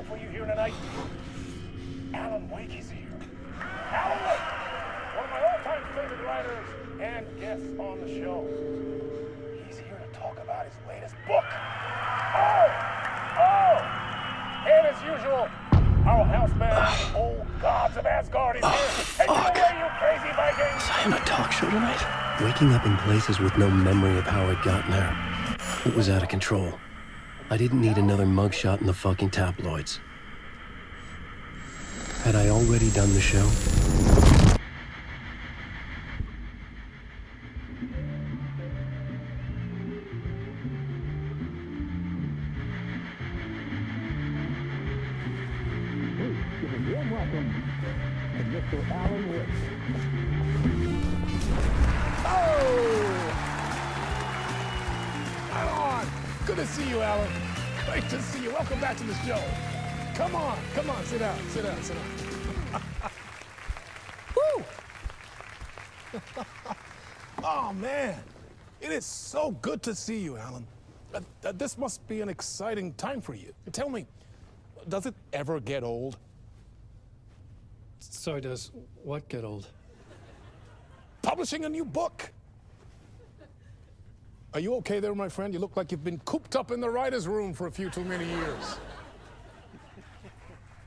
show for you here tonight. Alan Wake is here. Alan Wake, one of my all-time favorite writers and guests on the show. He's here to talk about his latest book. And as usual, our house band, Old Gods of Asgard, is here. Take it away, you crazy Vikings! Was I on a talk show tonight? Waking up in places with no memory of how I'd gotten there. It was out of control. I didn't need another mugshot in the fucking tabloids. Had I already done the show? Good to see you, Alan. Great to see you. Welcome back to the show. Come on, sit down. Woo! Oh, man. It is so good to see you, Alan. This must be an exciting time for you. Tell me, does it ever get old? Sorry, does what get old? Publishing a new book. Are you okay there, my friend? You look like you've been cooped up in the writer's room for a few too many years.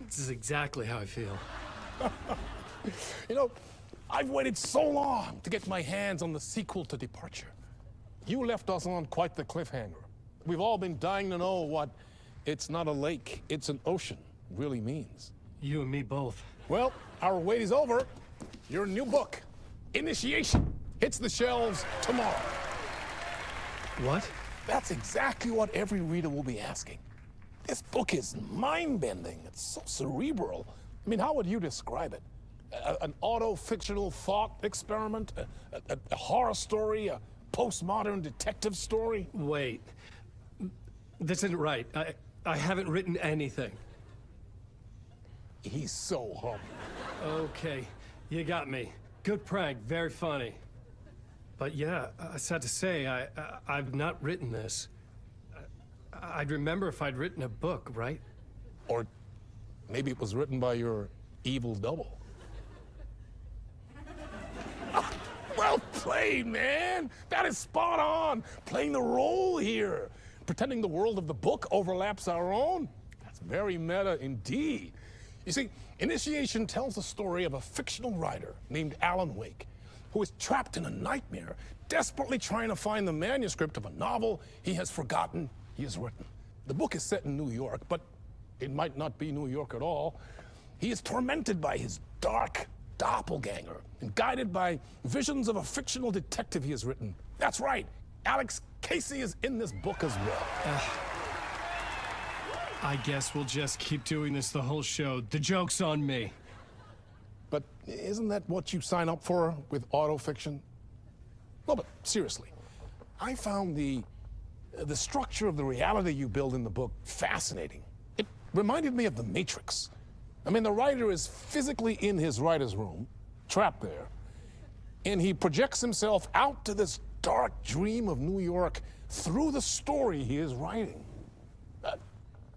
This is exactly how I feel. You know, I've waited so long to get my hands on the sequel to Departure. You left us on quite the cliffhanger. We've all been dying to know what "it's not a lake, it's an ocean" really means. You and me both. Well, our wait is over. Your new book, Initiation, hits the shelves tomorrow. What? That's exactly what every reader will be asking. This book is mind-bending. It's so cerebral. I mean, how would you describe it? An auto-fictional thought experiment? A horror story? A postmodern detective story? Wait. This isn't right. I haven't written anything. He's so humble. Okay, you got me. Good prank, very funny. But yeah, sad to say, I've not written this. I'd remember if I'd written a book, right? Or maybe it was written by your evil double. Well played, man. That is spot on. Playing the role here. Pretending the world of the book overlaps our own. That's very meta indeed. You see, Initiation tells the story of a fictional writer named Alan Wake, who is trapped in a nightmare, desperately trying to find the manuscript of a novel he has forgotten he has written. The book is set in New York, but it might not be New York at all. He is tormented by his dark doppelganger and guided by visions of a fictional detective he has written. That's right, Alex Casey is in this book as well. I guess we'll just keep doing this the whole show. The joke's on me. But isn't that what you sign up for with autofiction? No, but seriously, I found the structure of the reality you build in the book fascinating. It reminded me of The Matrix. I mean, the writer is physically in his writer's room, trapped there, and he projects himself out to this dark dream of New York through the story he is writing.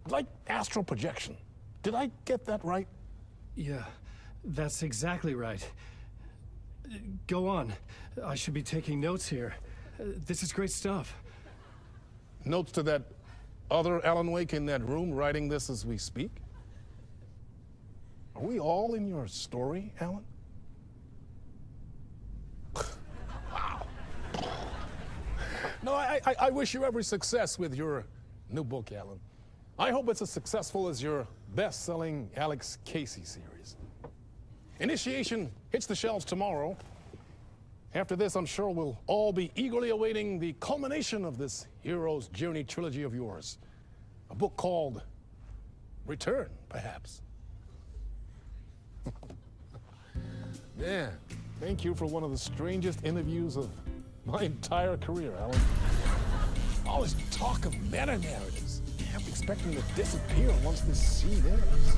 Like astral projection. Did I get that right? Yeah. That's exactly right. Go on. I should be taking notes here. This is great stuff. Notes to that other Alan Wake in that room writing this as we speak? Are we all in your story, Alan? Wow. No, I wish you every success with your new book, Alan. I hope it's as successful as your best-selling Alex Casey series. Initiation hits the shelves tomorrow. After this, I'm sure we'll all be eagerly awaiting the culmination of this hero's journey trilogy of yours. A book called Return, perhaps. Man, thank you for one of the strangest interviews of my entire career, Alan. All this talk of meta-narratives. I'm expecting to disappear once this seed ends.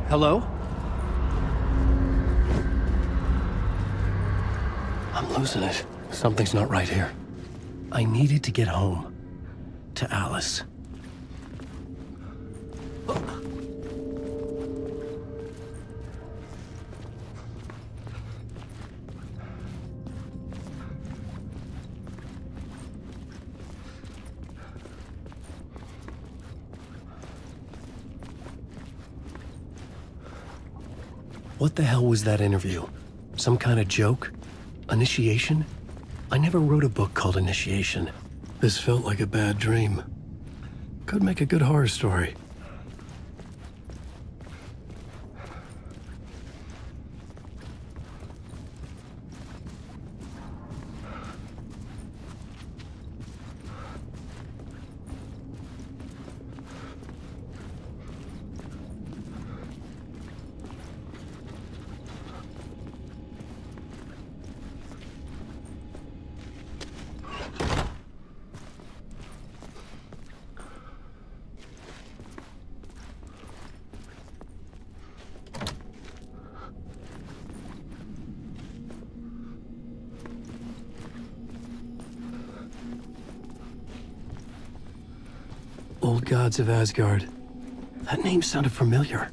Hello? I'm losing it. Something's not right here. I needed to get home. To Alice. What the hell was that interview? Some kind of joke? Initiation? I never wrote a book called Initiation. This felt like a bad dream. Could make a good horror story. Old Gods of Asgard. That name sounded familiar.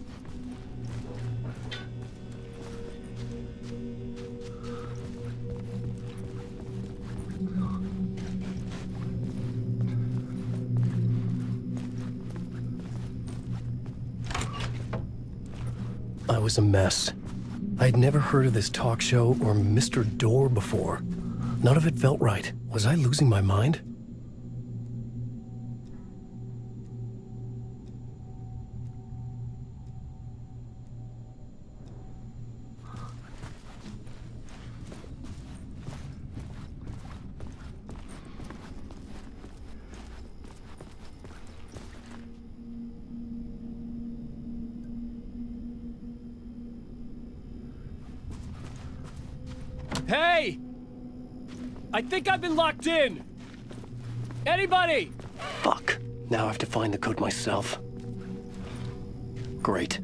I was a mess. I'd never heard of this talk show or Mr. Door before. None of it felt right. Was I losing my mind? Hey! I think I've been locked in! Anybody? Fuck. Now I have to find the code myself. Great.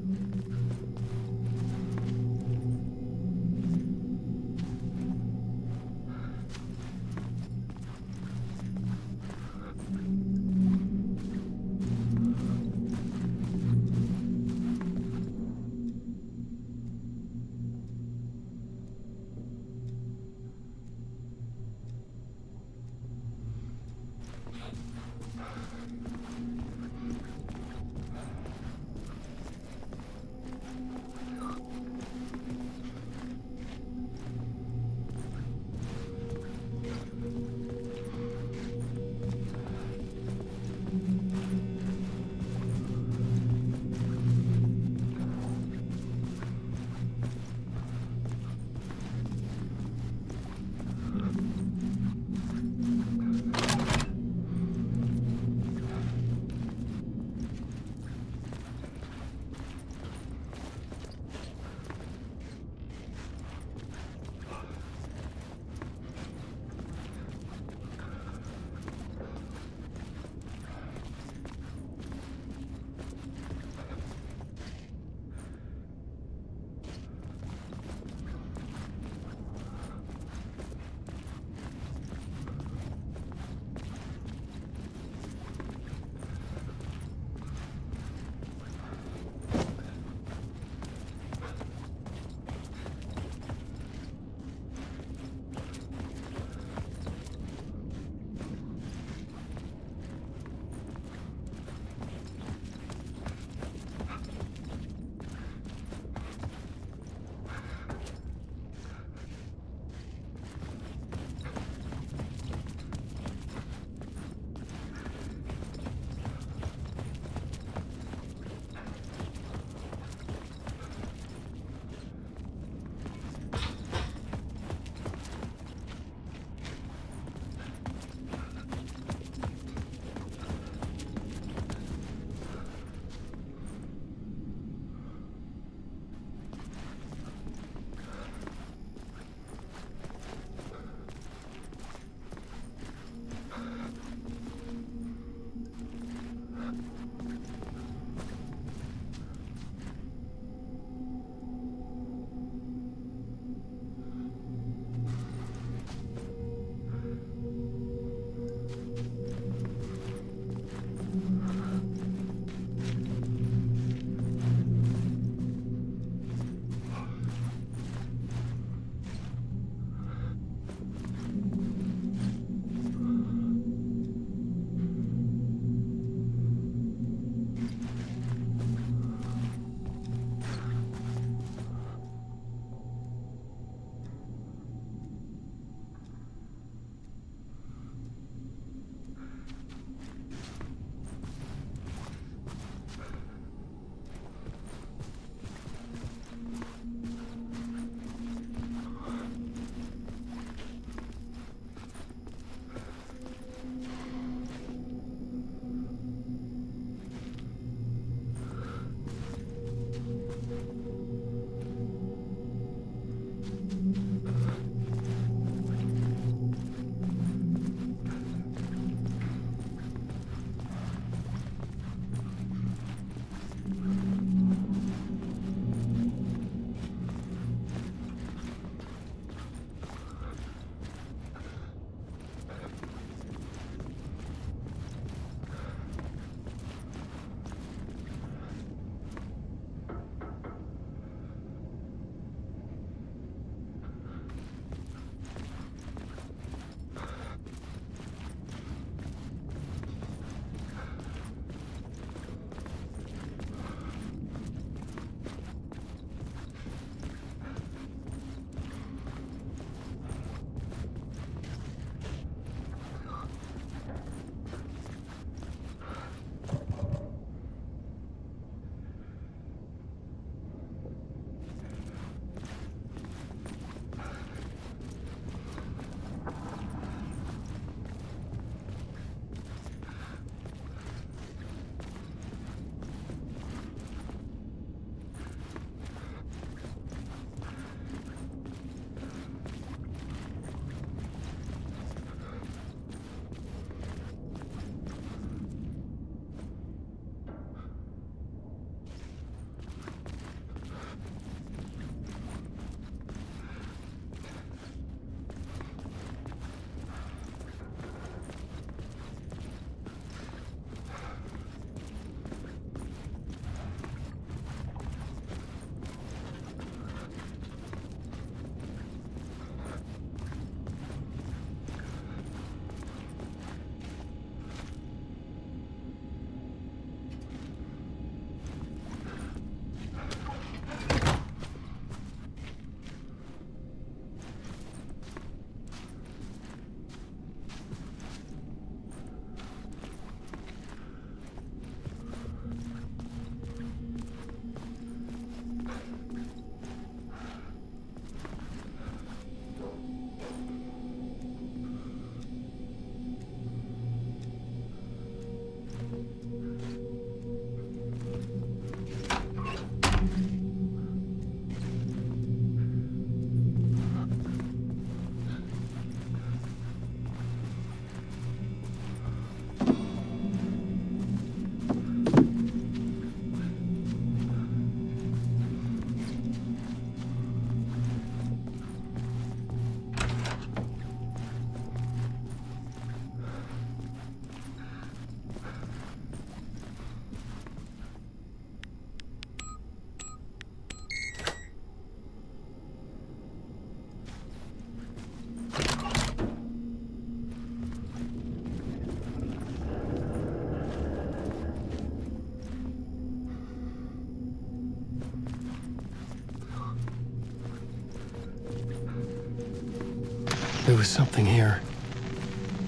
was something here.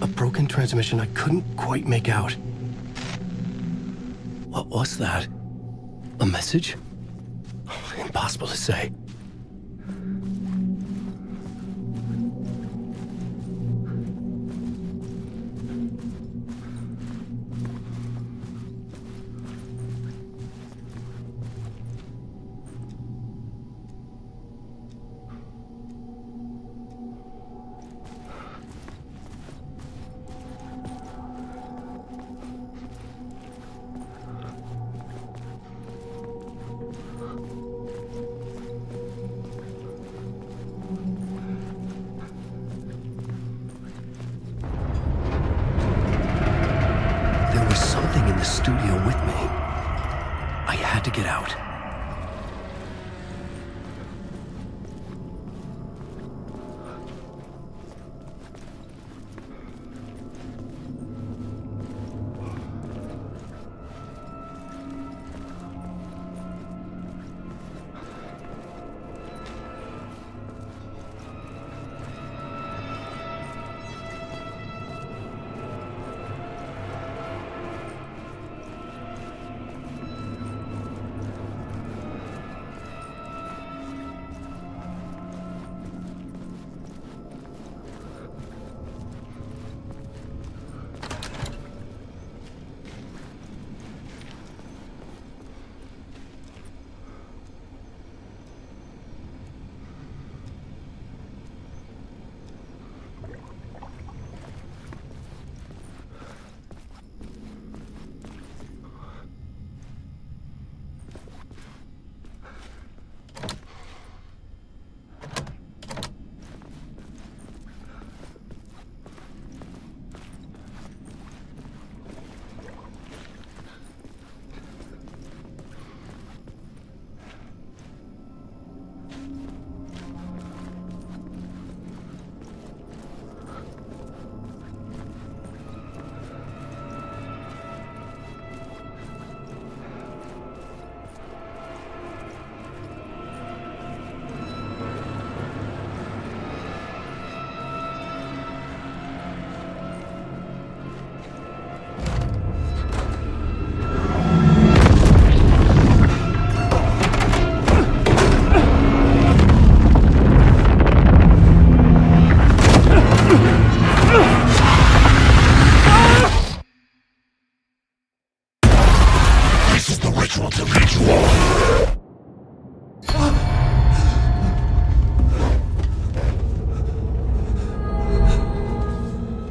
A broken transmission I couldn't quite make out. What was that? A message? Impossible to say. The studio with me. I had to get out.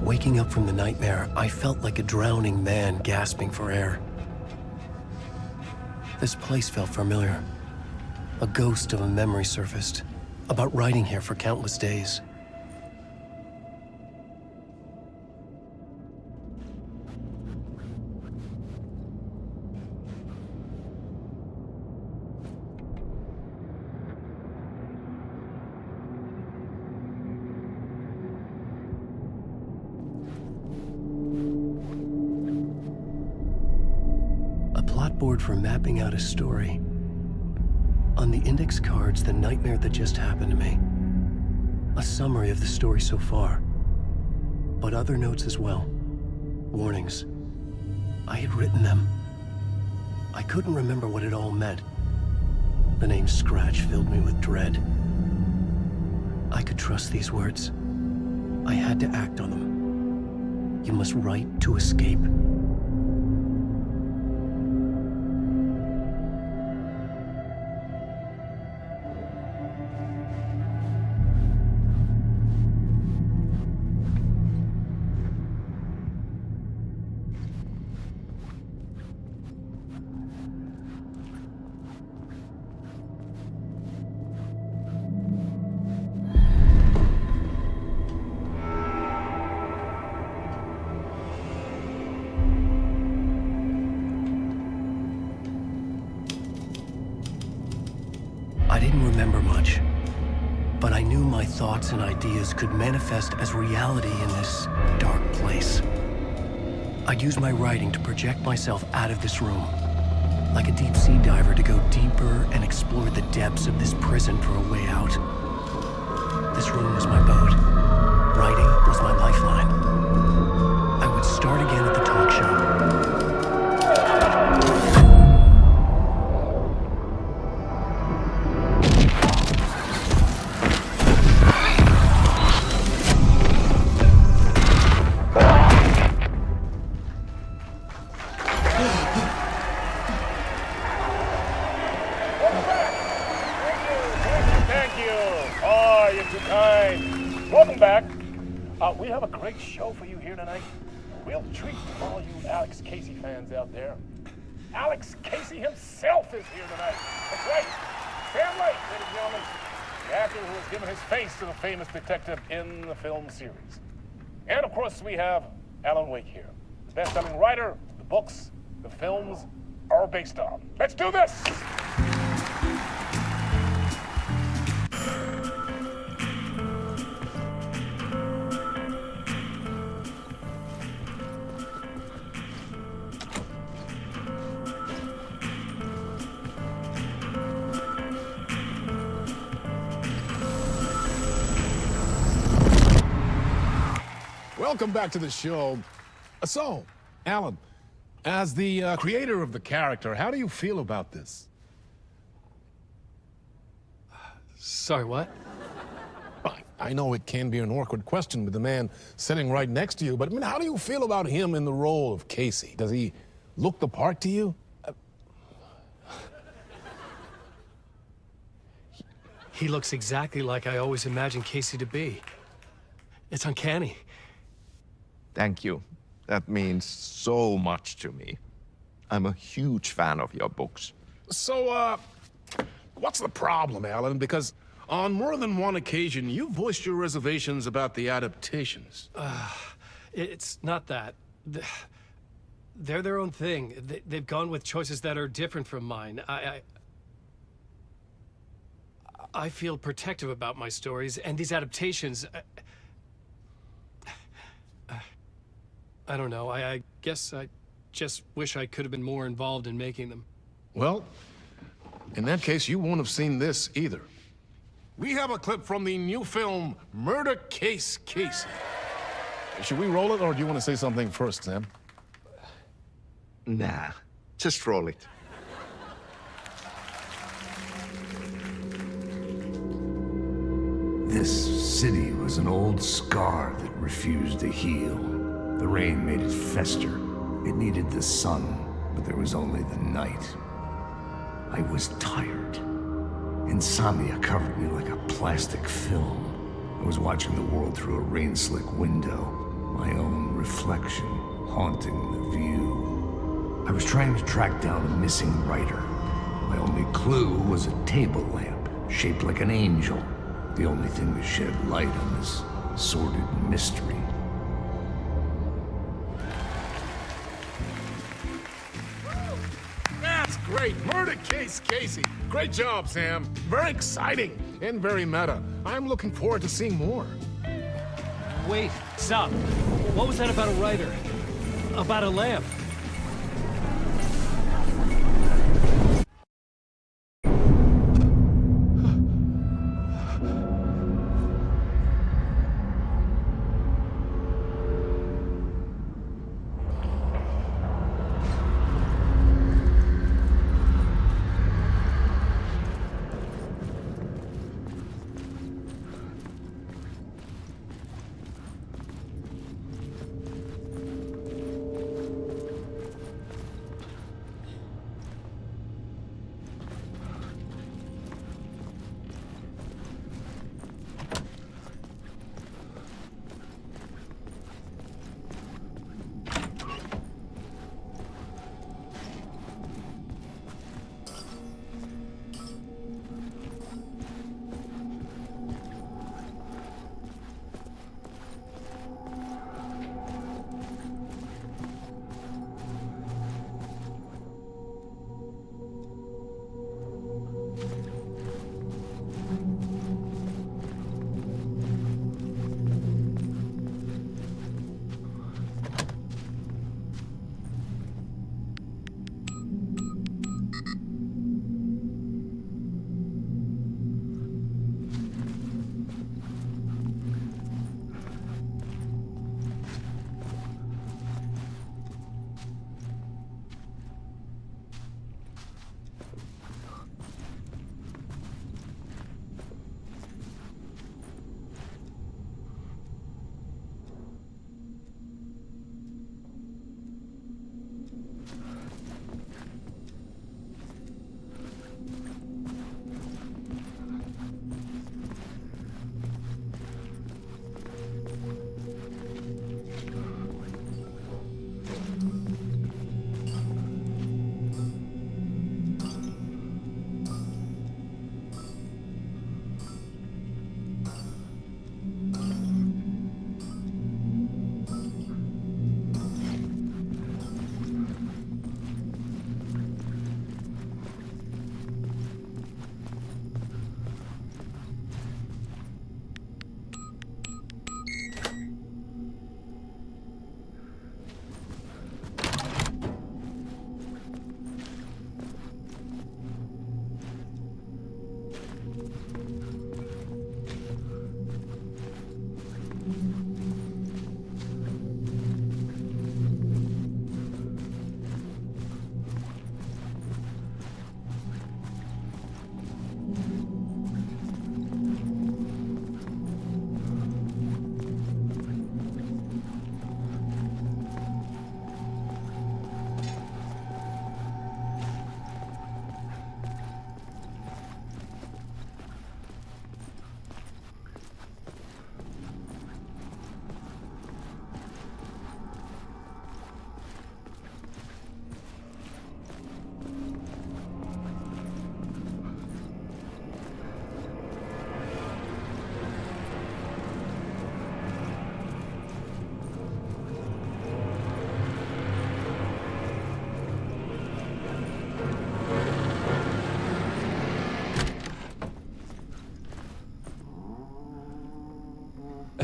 Waking up from the nightmare, I felt like a drowning man gasping for air. This place felt familiar. A ghost of a memory surfaced, about riding here for countless days. Board for mapping out a story. On the index cards, the nightmare that just happened to me. A summary of the story so far, but other notes as well. Warnings. I had written them. I couldn't remember what it all meant. The name Scratch filled me with dread. I could trust these words. I had to act on them. You must write to escape. I didn't remember much, but I knew my thoughts and ideas could manifest as reality in this dark place. I'd use my writing to project myself out of this room, like a deep-sea diver to go deeper and explore the depths of this prison for a way out. This room was my boat, Writing was my lifeline. I would start again at the talk show. Thank you. Oh, you're too kind. Welcome back. We have a great show for you here tonight. A real treat for all you Alex Casey fans out there. Alex Casey himself is here tonight. That's right. Sam Lake, ladies and gentlemen. The actor who has given his face to the famous detective in the film series. And of course, we have Alan Wake here. The best-selling writer, the books, the films are based on. Let's do this! Welcome back to the show. So, Alan, as the creator of the character, how do you feel about this? Sorry, what? I know it can be an awkward question with the man sitting right next to you, but I mean, how do you feel about him in the role of Casey? Does he look the part to you? He looks exactly like I always imagined Casey to be. It's uncanny. Thank you. That means so much to me. I'm a huge fan of your books. So, what's the problem, Alan? Because on more than one occasion, you voiced your reservations about the adaptations. It's not that. They're their own thing. They've gone with choices that are different from mine. I feel protective about my stories, and these adaptations... I don't know. I guess I just wish I could have been more involved in making them. Well, in that case, you won't have seen this either. We have a clip from the new film, Murder Case Casey. Should we roll it, or do you want to say something first, Sam? Nah, just roll it. This city was an old scar that refused to heal. The rain made it fester. It needed the sun, but there was only the night. I was tired. Insomnia covered me like a plastic film. I was watching the world through a rain-slick window, my own reflection haunting the view. I was trying to track down a missing writer. My only clue was a table lamp, shaped like an angel, the only thing that shed light on this sordid mystery. That's great. Murder Case Casey. Great job, Sam. Very exciting and very meta. I'm looking forward to seeing more. Wait, stop. What was that about a writer? About a lamp?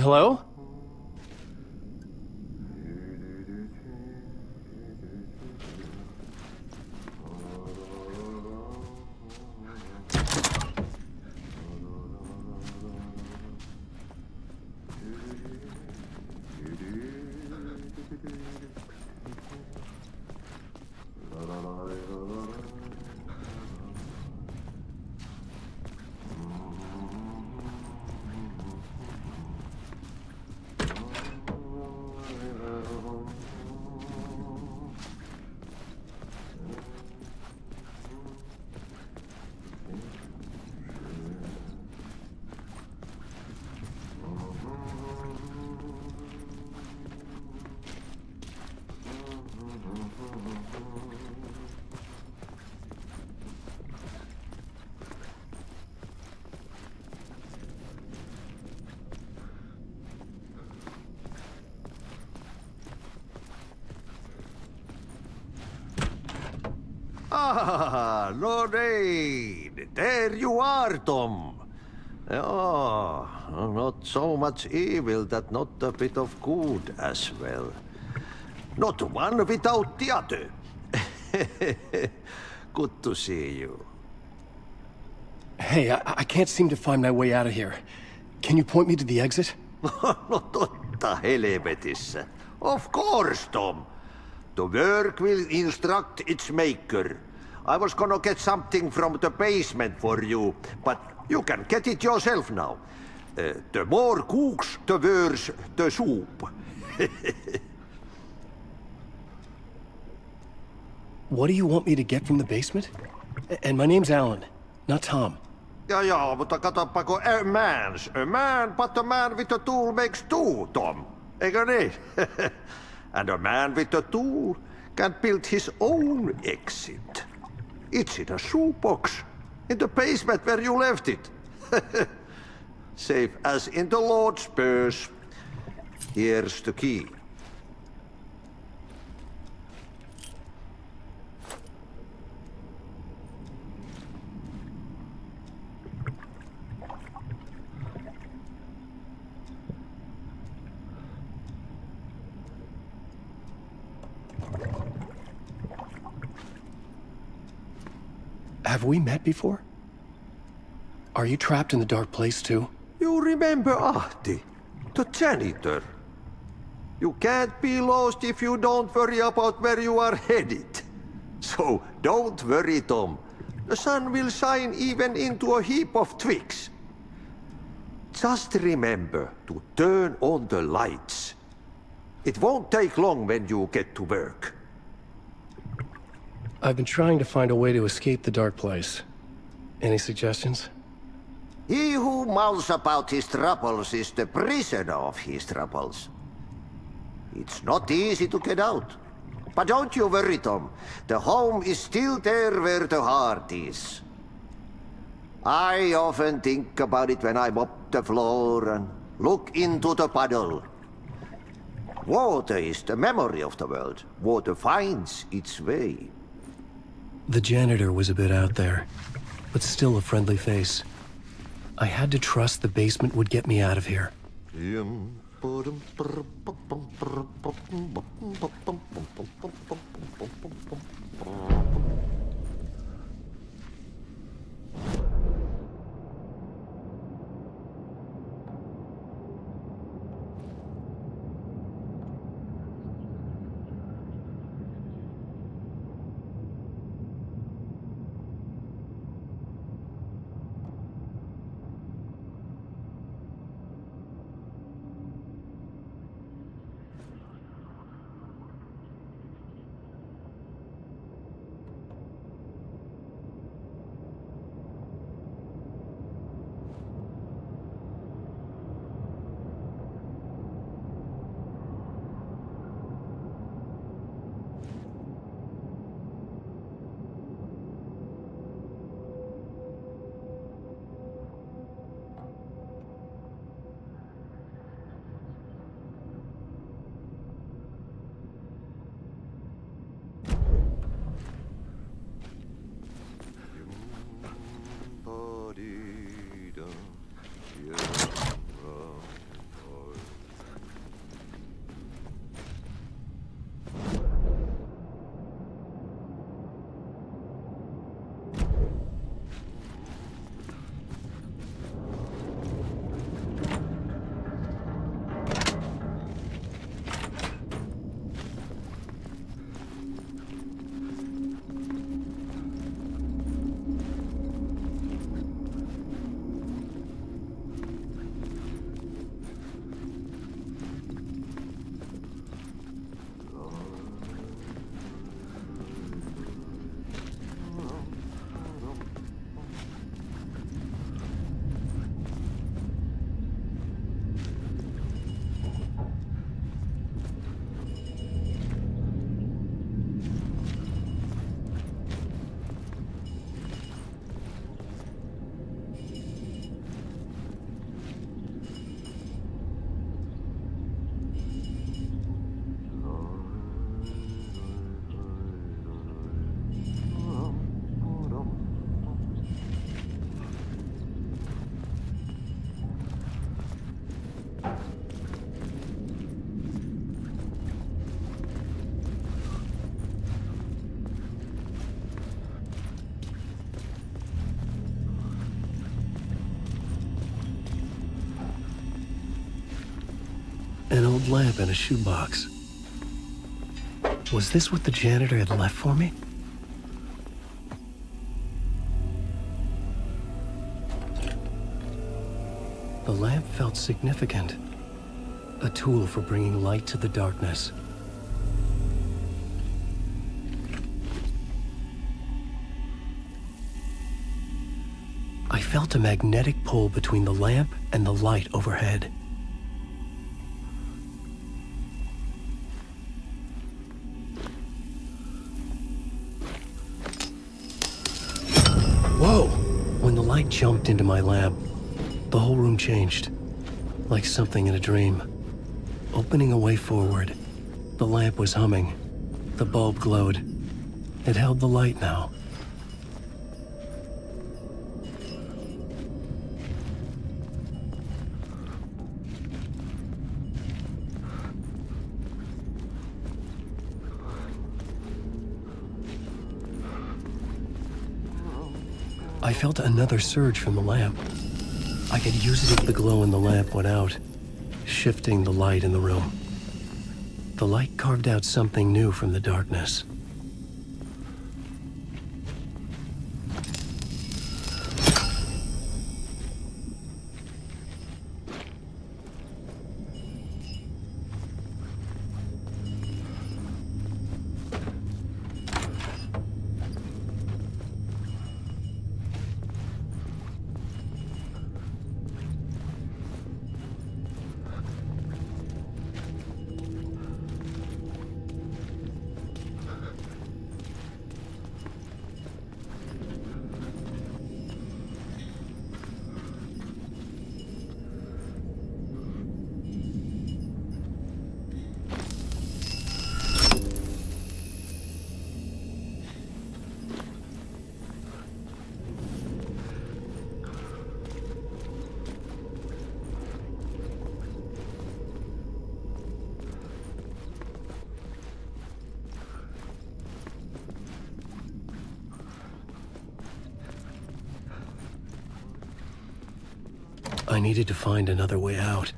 Hello? Ah, Lorraine! There you are, Tom. Oh, not so much evil that not a bit of good as well. Not one without the other. Good to see you. Hey, I can't seem to find my way out of here. Can you point me to the exit? No totta helvetissä. Of course, Tom. The work will instruct its maker. I was gonna get something from the basement for you, but you can get it yourself now. The more cooks, the worse the soup. What do you want me to get from the basement? And my name's Alan, not Tom. Ja, mutta katsoppa, kun a man, but a man with a tool makes two, Tom. Eikö niin? And a man with a tool can build his own exit. It's in a shoebox, in the basement where you left it. Safe as in the Lord's purse. Here's the key. Have we met before? Are you trapped in the dark place too? You remember Ahti, the janitor. You can't be lost if you don't worry about where you are headed. So don't worry, Tom. The sun will shine even into a heap of twigs. Just remember to turn on the lights. It won't take long when you get to work. I've been trying to find a way to escape the dark place. Any suggestions? He who mouths about his troubles is the prisoner of his troubles. It's not easy to get out. But don't you worry, Tom. The home is still there where the heart is. I often think about it when I mop the floor and look into the puddle. Water is the memory of the world. Water finds its way. The janitor was a bit out there, but still a friendly face. I had to trust the basement would get me out of here. An old lamp in a shoebox. Was this what the janitor had left for me? The lamp felt significant. A tool for bringing light to the darkness. I felt a magnetic pull between the lamp and the light overhead. Whoa! When the light jumped into my lamp, the whole room changed, like something in a dream. Opening a way forward, the lamp was humming. The bulb glowed. It held the light now. I felt another surge from the lamp. I could use it if the glow in the lamp went out, shifting the light in the room. The light carved out something new from the darkness. I needed to find another way out.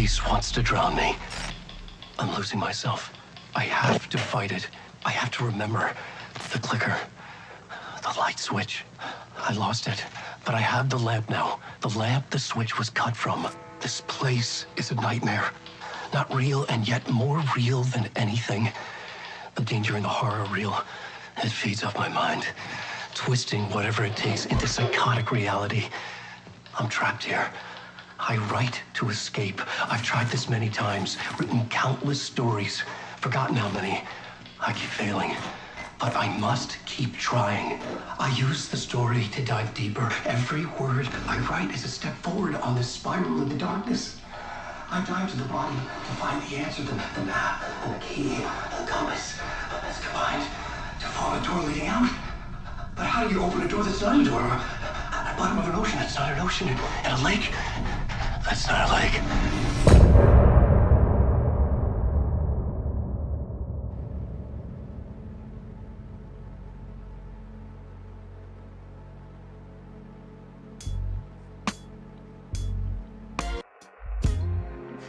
place wants to drown me. I'm losing myself. I have to fight it. I have to remember the clicker, the light switch. I lost it, but I have the lamp now. The lamp the switch was cut from. This place is a nightmare. Not real, and yet more real than anything. The danger in the horror reel, it feeds off my mind, twisting whatever it takes into psychotic reality. I'm trapped here. I write to escape. I've tried this many times, written countless stories, forgotten how many. I keep failing, but I must keep trying. I use the story to dive deeper. Every word I write is a step forward on this spiral in the darkness. I dive to the bottom to find the answer, the map, and the key, the compass. It's combined to form a door leading out. But how do you open a door that's not a door? At the bottom of an ocean, that's not an ocean. And a lake, that's not a lake.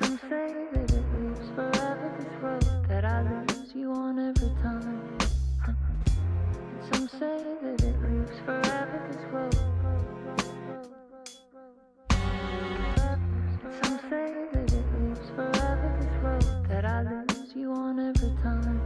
Some say that it lives forever, this road that I lose you on every time. And some say that it lives forever, this road. And some say that it lives forever, this road that I lose you on every time.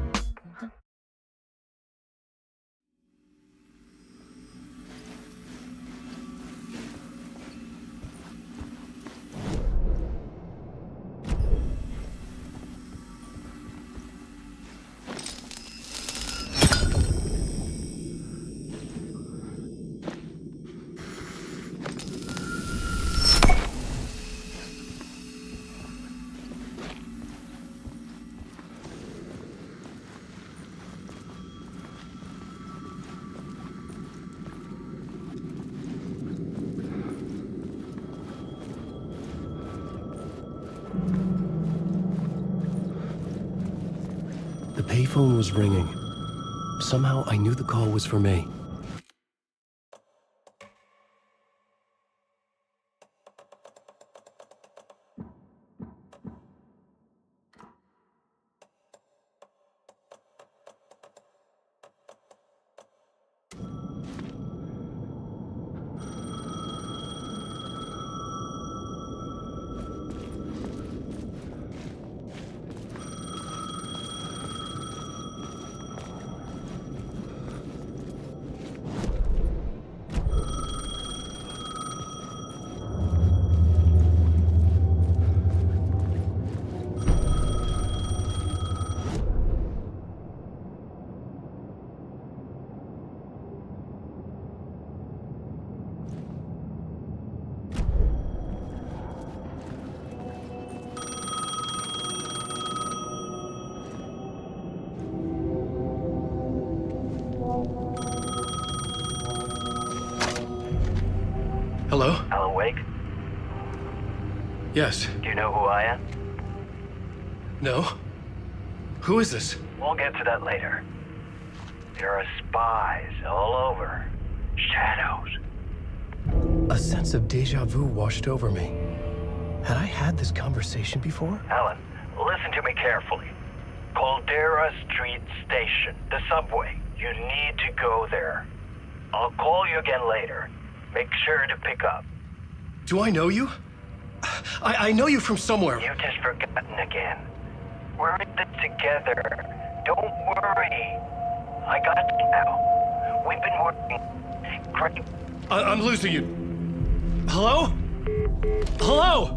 The payphone was ringing. Somehow I knew the call was for me. Hello? Alan Wake? Yes. Do you know who I am? No? Who is this? We'll get to that later. There are spies all over. Shadows. A sense of deja vu washed over me. Had I had this conversation before? Alan, listen to me carefully. Caldera Street Station, the subway. You need to go there. I'll call you again later. Make sure to pick up. Do I know you? I know you from somewhere. You've just forgotten again. We're in this together. Don't worry. I got you now. We've been working great. I'm losing you. Hello? Hello?